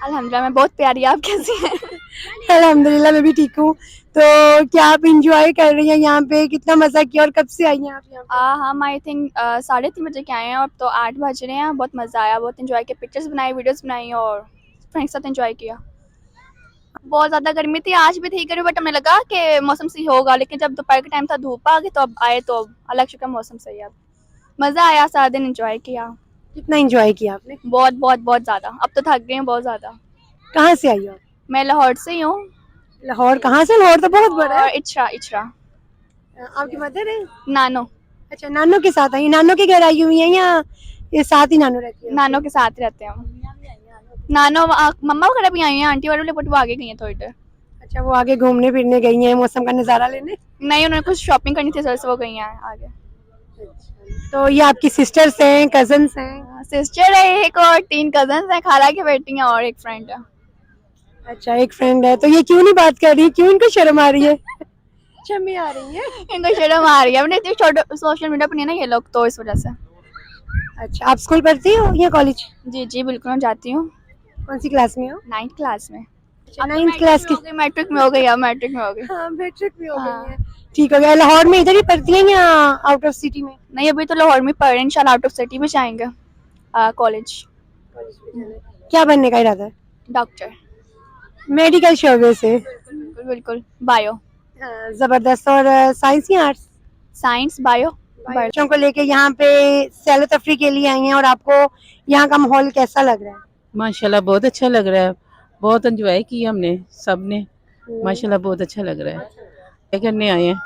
अल्हम्दुलिल्लाह मैं बहुत प्यारी, आप कैसी हैं? अल्हम्दुलिल्लाह मैं भी ठीक हूँ। तो क्या आप इंजॉय कर रही हैं यहाँ पे? कितना मजा किया और कब से आई हैं आप यहाँ पे? हम आई थिंक 3:30 बजे के आए हैं, अब तो 8 बज रहे हैं। बहुत मज़ा आया, बहुत इन्जॉय किया, पिक्चर्स बनाई, वीडियोस बनाई और फ्रेंड्स के साथ इन्जॉय किया। बहुत ज़्यादा गर्मी थी, आज भी थी गर्मी, बट हमें लगा कि मौसम सही होगा, लेकिन जब दोपहर के टाइम था धूप आ गई तो अब आए तो अब अल्लाह का शुक्र मौसम सही है। अब मज़ा आया, सारा दिन इन्जॉय किया। कितना इंजॉय किया आपने? बहुत बहुत बहुत ज़्यादा, अब तो थक गई हूँ बहुत ज़्यादा। कहाँ से आई हो आप? मैं लाहौर से ही हूँ। लाहौर कहाँ से? लाहौर तो बहुत बड़ा और है। इचरा इचरा आपकी मदर है? नानो अच्छा, नानो के साथ आई? नानो के घर आई हुई है या ये साथ ही नानो रहती है? नानो के साथ रहते हैं हम। नानो मम्मा वगैरह भी आई हैं, आंटी वाले, बट वो आगे गई हैं थोड़ी देर। अच्छा, वो आगे घूमने फिरने गई हैं, मौसम का नजारा लेने। नहीं, उन्होंने कुछ शॉपिंग करनी थी, से वो गई हैं आगे। तो ये आपकी सिस्टर्स हैं, कजन्स हैं? सिस्टर है एक और 3 कजन्स हैं, खाला की बेटी हैं और एक फ्रेंड है। अच्छा, एक फ्रेंड है। तो ये क्यों नहीं बात कर रही? क्यों इनको शर्म आ रही है? शर्म आ रही है? इनको शर्म आ रही है, अपने इतने छोटे सोशल मीडिया पर नहीं है ना ये लोग, तो इस वजह से। अच्छा, आप स्कूल पढ़ती हो या कॉलेज? जी जी बिल्कुल, मैं जाती हूँ कौन सी क्लास में हो? 9th क्लास में। अच्छा, 9th क्लास की। मैट्रिक में हो गई, अब मैट्रिक में हो गई। हाँ, मैट्रिक भी हो हाँ। गई है। ठीक हो गया। लाहौर में इधर ही पढ़ती हैं या आउट ऑफ सिटी में? नहीं, अभी तो लाहौर में पढ़ रहे हैं, इंशाल्लाह आउट ऑफ सिटी भी जाएंगे कॉलेज। क्या बनने का इरादा है? डॉक्टर। मेडिकल शोबे से। बिल्कुल बिल्कुल, बायो। हाँ, जबरदस्त। और साइंस या आर्ट्स? Science bio. बच्चों को लेके यहाँ पे सैर तफरी के लिए आई हैं और आपको यहाँ का माहौल कैसा लग रहा है? माशाल्लाह बहुत अच्छा लग रहा है, बहुत एंजॉय किया हमने सब ने। माशाल्लाह बहुत अच्छा लग रहा है। क्या करने आए हैं?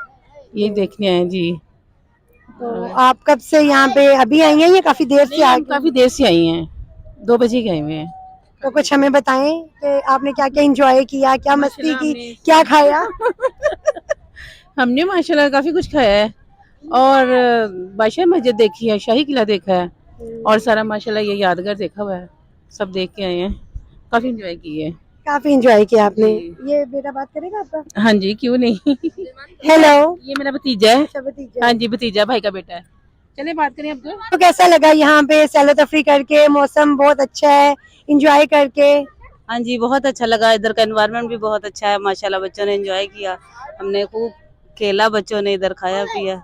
ये देखने आए हैं जी। तो आप कब से यहाँ पे अभी आई हैं या काफी देर से आ हम गई? काफी देर से आई हैं, 2 बजे के आए हुए हैं। तो कुछ हमें बताएं कि आपने क्या क्या एंजॉय किया, क्या मस्ती की, हमने- क्या खाया? हमने माशाल्लाह काफी कुछ खाया है और बादशाह मस्जिद देखी है, शाही किला देखा है और सारा माशाल्लाह ये यादगार देखा हुआ है, सब देख के आए हैं, काफी एंजॉय किए हैं। काफी एंजॉय किया आपने। जी। ये बेटा बात करेगा आपका? हाँ जी, क्यों नहीं। हेलो। ये मेरा भतीजा है। अच्छा, भतीजा। हाँ जी, भतीजा भाई का बेटा है। चलिए बात करें अब। तो कैसा लगा यहाँ पे सैर तफरी करके? मौसम बहुत अच्छा है, एंजॉय करके। हाँ जी, बहुत अच्छा लगा। इधर का एनवायरनमेंट भी बहुत अच्छा है माशाल्लाह। बच्चों ने एंजॉय किया, हमने खूब खेला, बच्चों ने इधर खाया पिया।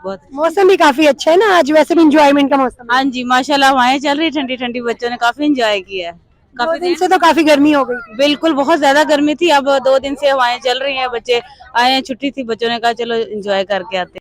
बहुत मौसम भी काफी अच्छा है ना आज, वैसे भी एंजॉयमेंट का मौसम है। हाँ जी, माशाल्लाह हवाएं चल रही ठंडी ठंडी, बच्चों ने काफी एंजॉय किया। 2 दिन से तो काफी गर्मी हो गई थी। बिल्कुल बहुत ज्यादा गर्मी थी, अब 2 दिन से हवाएं चल रही हैं। बच्चे आए हैं, छुट्टी थी, बच्चों ने कहा चलो एंजॉय करके आते हैं।